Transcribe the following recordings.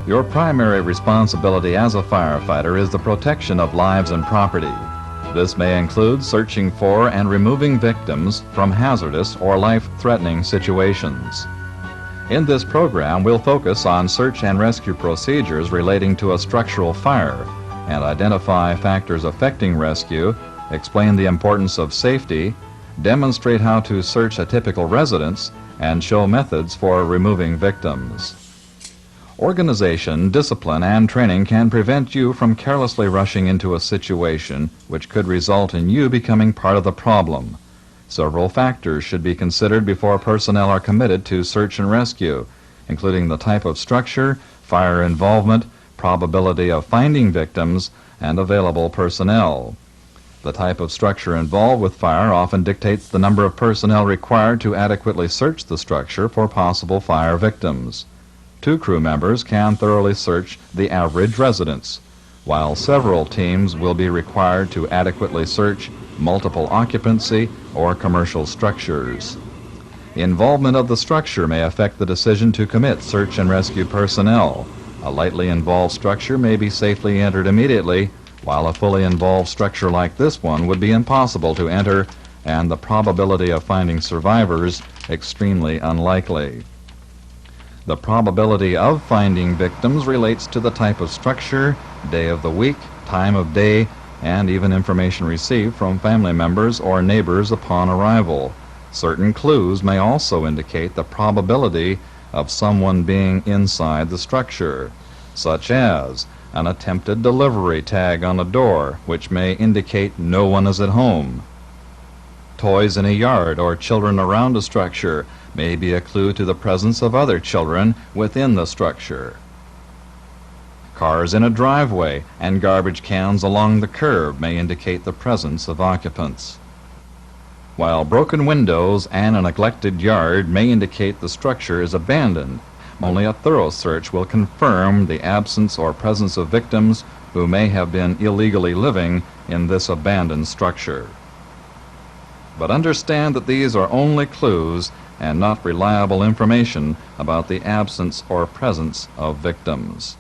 Your primary responsibility as a firefighter is the protection of lives and property. This may include searching for and removing victims from hazardous or life-threatening situations. In this program, we'll focus on search and rescue procedures relating to a structural fire and identify factors affecting rescue, explain the importance of safety, demonstrate how to search a typical residence, and show methods for removing victims. Organization, discipline, and training can prevent you from carelessly rushing into a situation which could result in you becoming part of the problem. Several factors should be considered before personnel are committed to search and rescue, including the type of structure, fire involvement, probability of finding victims, and available personnel. The type of structure involved with fire often dictates the number of personnel required to adequately search the structure for possible fire victims. 2 crew members can thoroughly search the average residence, while several teams will be required to adequately search multiple occupancy or commercial structures. Involvement of the structure may affect the decision to commit search and rescue personnel. A lightly involved structure may be safely entered immediately, while a fully involved structure like this one would be impossible to enter and the probability of finding survivors extremely unlikely. The probability of finding victims relates to the type of structure, day of the week, time of day, and even information received from family members or neighbors upon arrival. Certain clues may also indicate the probability of someone being inside the structure, such as an attempted delivery tag on a door, which may indicate no one is at home. Toys in a yard or children around a structure may be a clue to the presence of other children within the structure. Cars in a driveway and garbage cans along the curb may indicate the presence of occupants, while broken windows and a neglected yard may indicate the structure is abandoned. Only a thorough search will confirm the absence or presence of victims who may have been illegally living in this abandoned structure. But understand that these are only clues and not reliable information about the absence or presence of victims.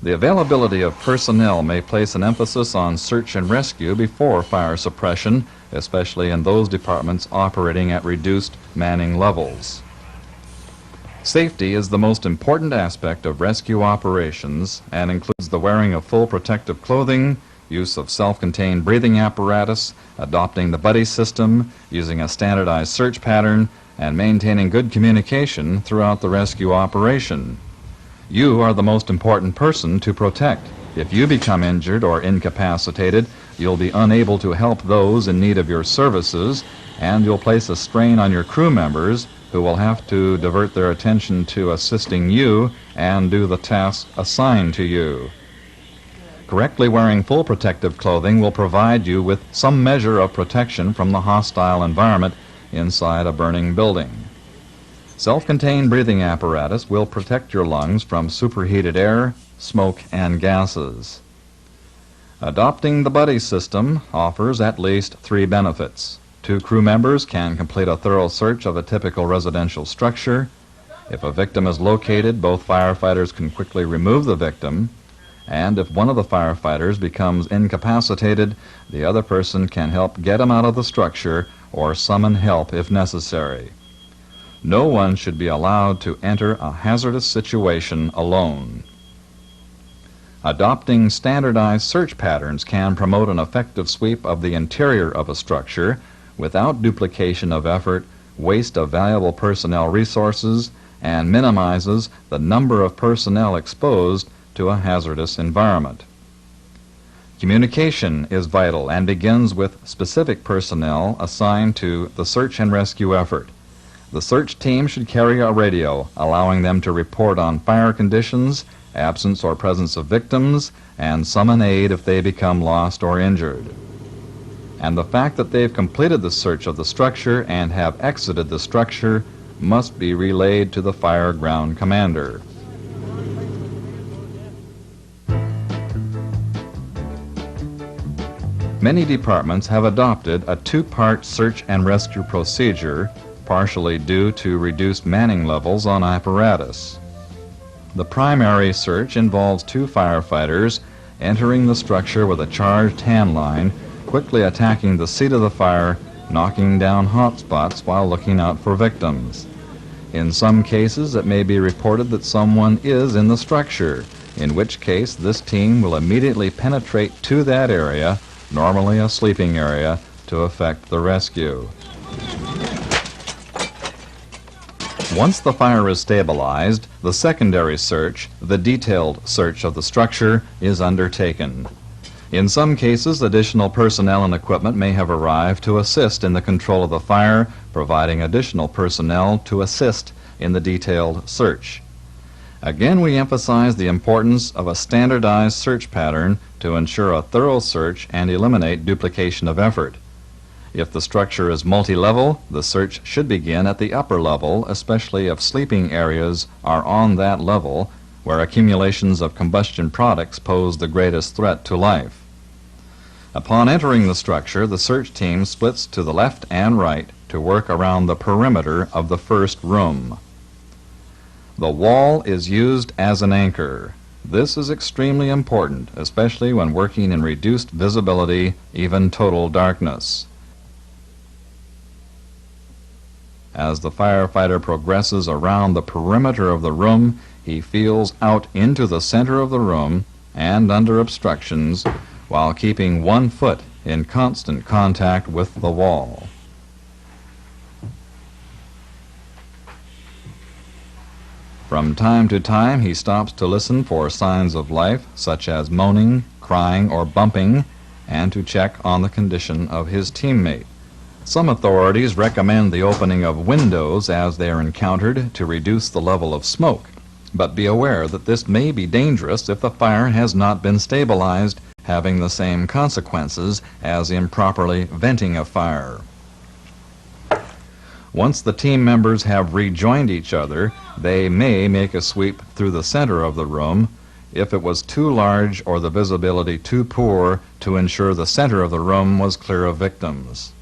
The availability of personnel may place an emphasis on search and rescue before fire suppression, especially in those departments operating at reduced manning levels. Safety is the most important aspect of rescue operations and includes the wearing of full protective clothing, use of self-contained breathing apparatus, adopting the buddy system, using a standardized search pattern, and maintaining good communication throughout the rescue operation. You are the most important person to protect. If you become injured or incapacitated, you'll be unable to help those in need of your services, and you'll place a strain on your crew members who will have to divert their attention to assisting you and do the tasks assigned to you. Correctly wearing full protective clothing will provide you with some measure of protection from the hostile environment inside a burning building. Self-contained breathing apparatus will protect your lungs from superheated air, smoke, and gases. Adopting the buddy system offers at least 3 benefits. 2 crew members can complete a thorough search of a typical residential structure. If a victim is located, both firefighters can quickly remove the victim. And if one of the firefighters becomes incapacitated, the other person can help get him out of the structure or summon help if necessary. No one should be allowed to enter a hazardous situation alone. Adopting standardized search patterns can promote an effective sweep of the interior of a structure without duplication of effort, waste of valuable personnel resources, and minimizes the number of personnel exposed to a hazardous environment. Communication is vital and begins with specific personnel assigned to the search and rescue effort. The search team should carry a radio, allowing them to report on fire conditions, absence or presence of victims, and summon aid if they become lost or injured. And the fact that they've completed the search of the structure and have exited the structure must be relayed to the fire ground commander. Many departments have adopted a 2-part search and rescue procedure, partially due to reduced manning levels on apparatus. The primary search involves 2 firefighters entering the structure with a charged hand line, quickly attacking the seat of the fire, knocking down hot spots while looking out for victims. In some cases, it may be reported that someone is in the structure, in which case this team will immediately penetrate to that area, normally a sleeping area, to effect the rescue. Once the fire is stabilized, the secondary search, the detailed search of the structure, is undertaken. In some cases, additional personnel and equipment may have arrived to assist in the control of the fire, providing additional personnel to assist in the detailed search. Again, we emphasize the importance of a standardized search pattern to ensure a thorough search and eliminate duplication of effort. If the structure is multi-level, the search should begin at the upper level, especially if sleeping areas are on that level, where accumulations of combustion products pose the greatest threat to life. Upon entering the structure, the search team splits to the left and right to work around the perimeter of the first room. The wall is used as an anchor. This is extremely important, especially when working in reduced visibility, even total darkness. As the firefighter progresses around the perimeter of the room, he feels out into the center of the room and under obstructions while keeping 1 foot in constant contact with the wall. From time to time, he stops to listen for signs of life, such as moaning, crying, or bumping, and to check on the condition of his teammate. Some authorities recommend the opening of windows as they are encountered to reduce the level of smoke, but be aware that this may be dangerous if the fire has not been stabilized, having the same consequences as improperly venting a fire. Once the team members have rejoined each other, they may make a sweep through the center of the room if it was too large or the visibility too poor to ensure the center of the room was clear of victims.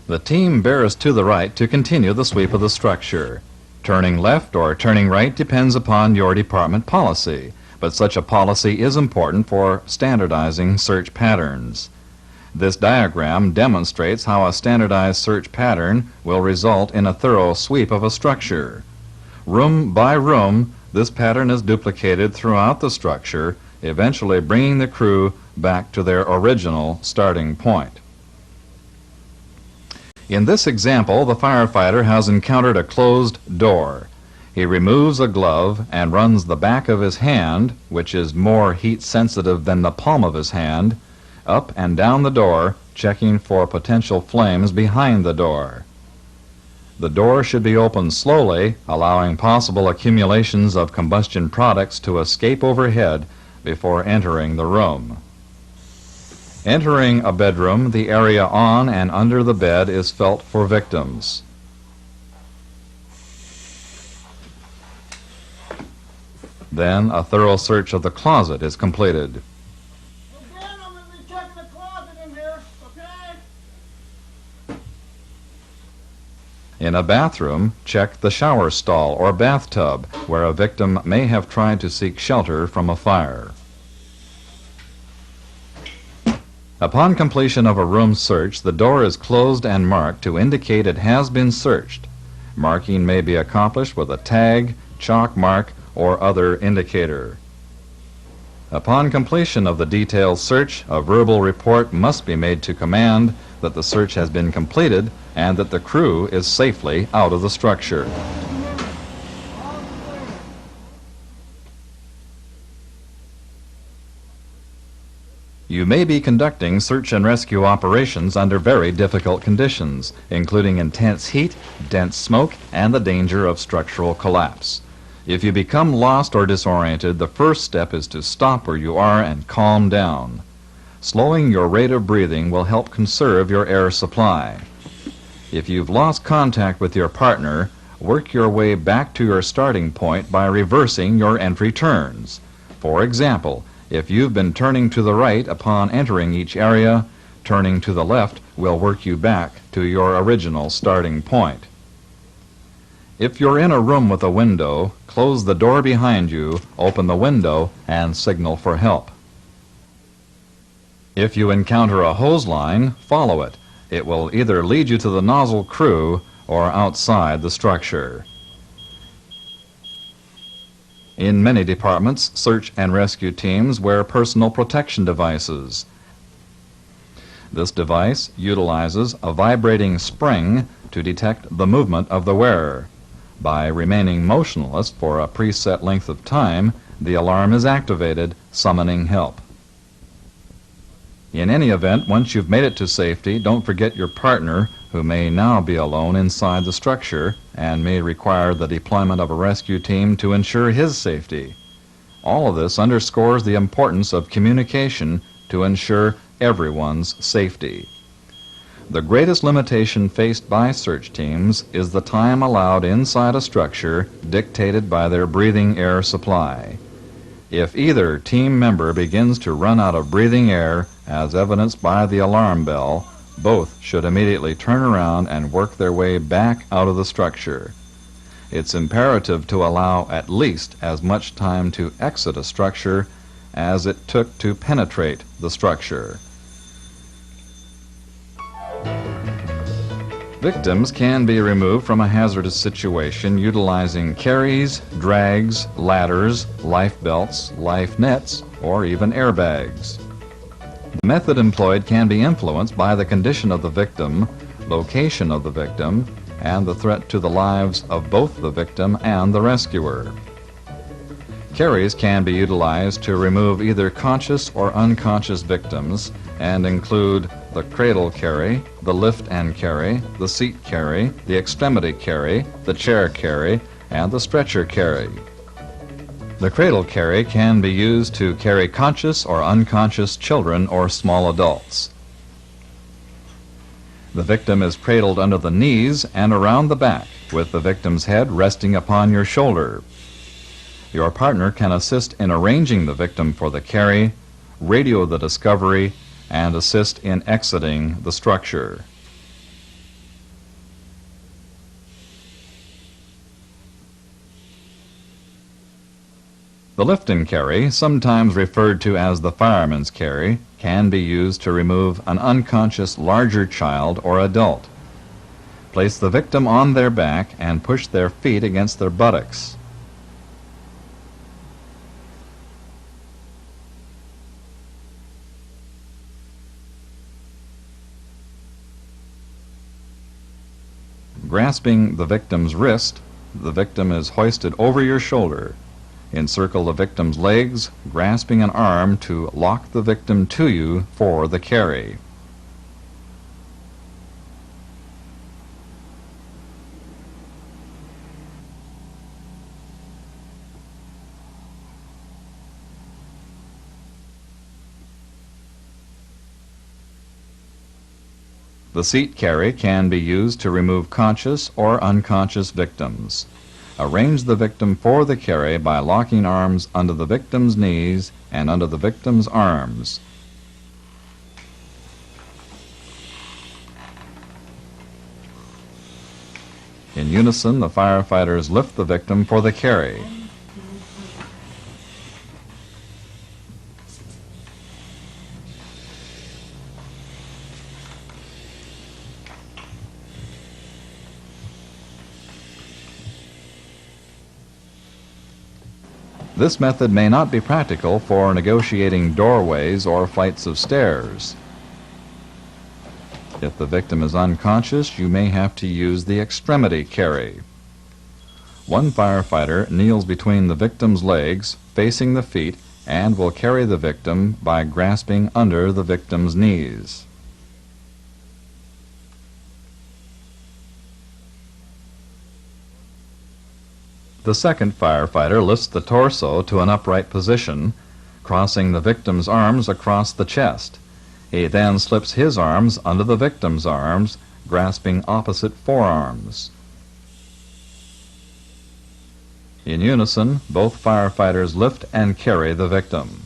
The team bears to the right to continue the sweep of the structure. Turning left or turning right depends upon your department policy, but such a policy is important for standardizing search patterns. This diagram demonstrates how a standardized search pattern will result in a thorough sweep of a structure. Room by room, this pattern is duplicated throughout the structure, eventually bringing the crew back to their original starting point. In this example, the firefighter has encountered a closed door. He removes a glove and runs the back of his hand, which is more heat sensitive than the palm of his hand, up and down the door, checking for potential flames behind the door. The door should be opened slowly, allowing possible accumulations of combustion products to escape overhead before entering the room. Entering a bedroom, the area on and under the bed is felt for victims. Then a thorough search of the closet is completed. Again, I'm going to be checking the closet in here, okay? In a bathroom, check the shower stall or bathtub, where a victim may have tried to seek shelter from a fire. Upon completion of a room search, the door is closed and marked to indicate it has been searched. Marking may be accomplished with a tag, chalk mark, or other indicator. Upon completion of the detailed search, a verbal report must be made to command that the search has been completed and that the crew is safely out of the structure. You may be conducting search and rescue operations under very difficult conditions, including intense heat, dense smoke, and the danger of structural collapse. If you become lost or disoriented, the first step is to stop where you are and calm down. Slowing your rate of breathing will help conserve your air supply. If you've lost contact with your partner, work your way back to your starting point by reversing your entry turns. For example, if you've been turning to the right upon entering each area, turning to the left will work you back to your original starting point. If you're in a room with a window, close the door behind you, open the window, and signal for help. If you encounter a hose line, follow it. It will either lead you to the nozzle crew or outside the structure. In many departments, search and rescue teams wear personal protection devices. This device utilizes a vibrating spring to detect the movement of the wearer. By remaining motionless for a preset length of time, the alarm is activated, summoning help. In any event, once you've made it to safety, don't forget your partner, who may now be alone inside the structure and may require the deployment of a rescue team to ensure his safety. All of this underscores the importance of communication to ensure everyone's safety. The greatest limitation faced by search teams is the time allowed inside a structure dictated by their breathing air supply. If either team member begins to run out of breathing air, as evidenced by the alarm bell, both should immediately turn around and work their way back out of the structure. It's imperative to allow at least as much time to exit a structure as it took to penetrate the structure. Victims can be removed from a hazardous situation utilizing carries, drags, ladders, life belts, life nets, or even airbags. The method employed can be influenced by the condition of the victim, location of the victim, and the threat to the lives of both the victim and the rescuer. Carries can be utilized to remove either conscious or unconscious victims and include the cradle carry, the lift and carry, the seat carry, the extremity carry, the chair carry, and the stretcher carry. The cradle carry can be used to carry conscious or unconscious children or small adults. The victim is cradled under the knees and around the back, with the victim's head resting upon your shoulder. Your partner can assist in arranging the victim for the carry, radio the discovery, and assist in exiting the structure. The lift and carry, sometimes referred to as the fireman's carry, can be used to remove an unconscious larger child or adult. Place the victim on their back and push their feet against their buttocks. Grasping the victim's wrist, the victim is hoisted over your shoulder. Encircle the victim's legs, grasping an arm to lock the victim to you for the carry. The seat carry can be used to remove conscious or unconscious victims. Arrange the victim for the carry by locking arms under the victim's knees and under the victim's arms. In unison, the firefighters lift the victim for the carry. This method may not be practical for negotiating doorways or flights of stairs. If the victim is unconscious, you may have to use the extremity carry. One firefighter kneels between the victim's legs, facing the feet, and will carry the victim by grasping under the victim's knees. The second firefighter lifts the torso to an upright position, crossing the victim's arms across the chest. He then slips his arms under the victim's arms, grasping opposite forearms. In unison, both firefighters lift and carry the victim.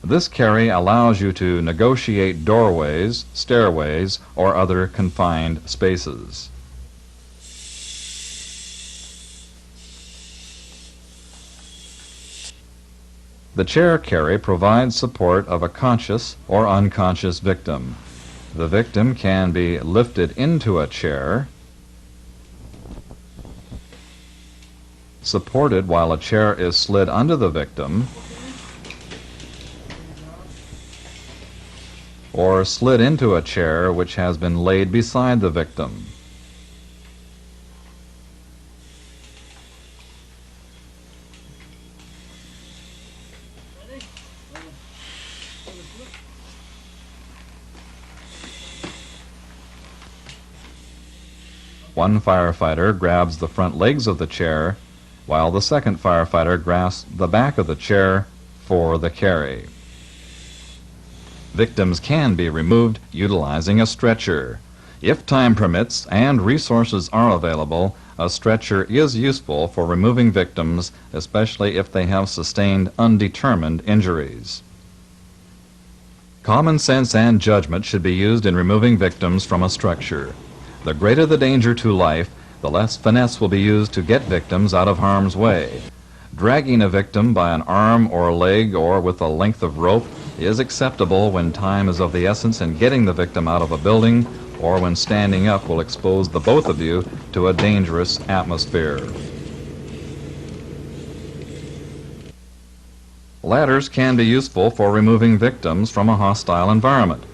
This carry allows you to negotiate doorways, stairways, or other confined spaces. The chair carry provides support of a conscious or unconscious victim. The victim can be lifted into a chair, supported while a chair is slid under the victim, or slid into a chair which has been laid beside the victim. One firefighter grabs the front legs of the chair, while the second firefighter grasps the back of the chair for the carry. Victims can be removed utilizing a stretcher. If time permits and resources are available, a stretcher is useful for removing victims, especially if they have sustained undetermined injuries. Common sense and judgment should be used in removing victims from a structure. The greater the danger to life, the less finesse will be used to get victims out of harm's way. Dragging a victim by an arm or leg or with a length of rope is acceptable when time is of the essence, and getting the victim out of a building or when standing up will expose the both of you to a dangerous atmosphere. Ladders can be useful for removing victims from a hostile environment.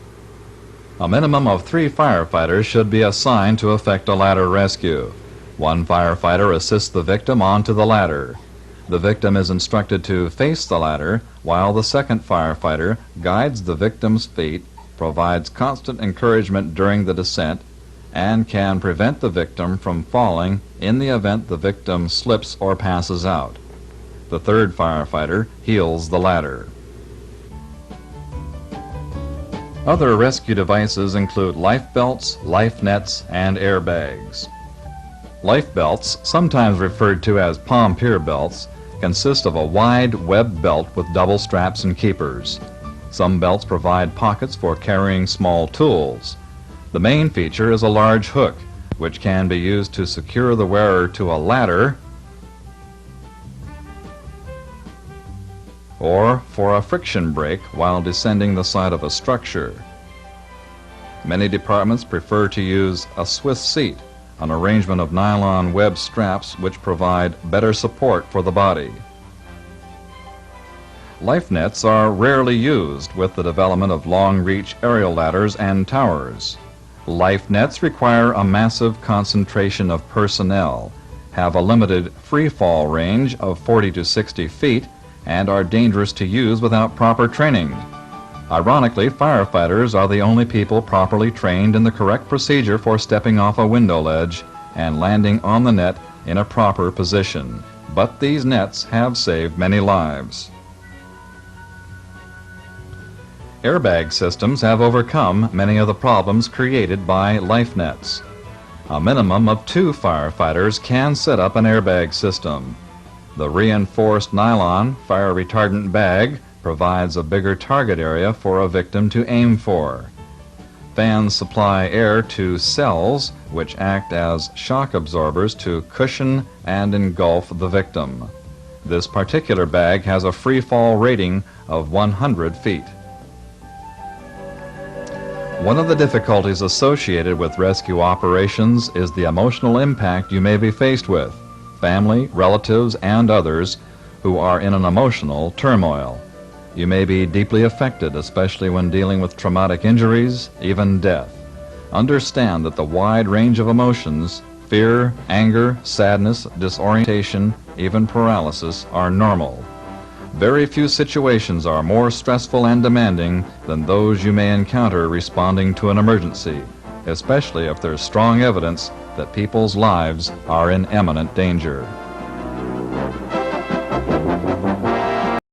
A minimum of 3 firefighters should be assigned to effect a ladder rescue. One firefighter assists the victim onto the ladder. The victim is instructed to face the ladder, while the second firefighter guides the victim's feet, provides constant encouragement during the descent, and can prevent the victim from falling in the event the victim slips or passes out. The third firefighter heels the ladder. Other rescue devices include life belts, life nets, and airbags. Life belts, sometimes referred to as pompier belts, consist of a wide web belt with double straps and keepers. Some belts provide pockets for carrying small tools. The main feature is a large hook, which can be used to secure the wearer to a ladder or for a friction brake while descending the side of a structure. Many departments prefer to use a Swiss seat, an arrangement of nylon web straps which provide better support for the body. Life nets are rarely used with the development of long-reach aerial ladders and towers. Life nets require a massive concentration of personnel, have a limited free fall range of 40 to 60 feet, and are dangerous to use without proper training. Ironically, firefighters are the only people properly trained in the correct procedure for stepping off a window ledge and landing on the net in a proper position. But these nets have saved many lives. Airbag systems have overcome many of the problems created by life nets. A minimum of 2 firefighters can set up an airbag system. The reinforced nylon fire retardant bag provides a bigger target area for a victim to aim for. Fans supply air to cells which act as shock absorbers to cushion and engulf the victim. This particular bag has a free fall rating of 100 feet. One of the difficulties associated with rescue operations is the emotional impact you may be faced with. Family, relatives, and others who are in an emotional turmoil. You may be deeply affected, especially when dealing with traumatic injuries, even death. Understand that the wide range of emotions, fear, anger, sadness, disorientation, even paralysis, are normal. Very few situations are more stressful and demanding than those you may encounter responding to an emergency, especially if there's strong evidence that people's lives are in imminent danger.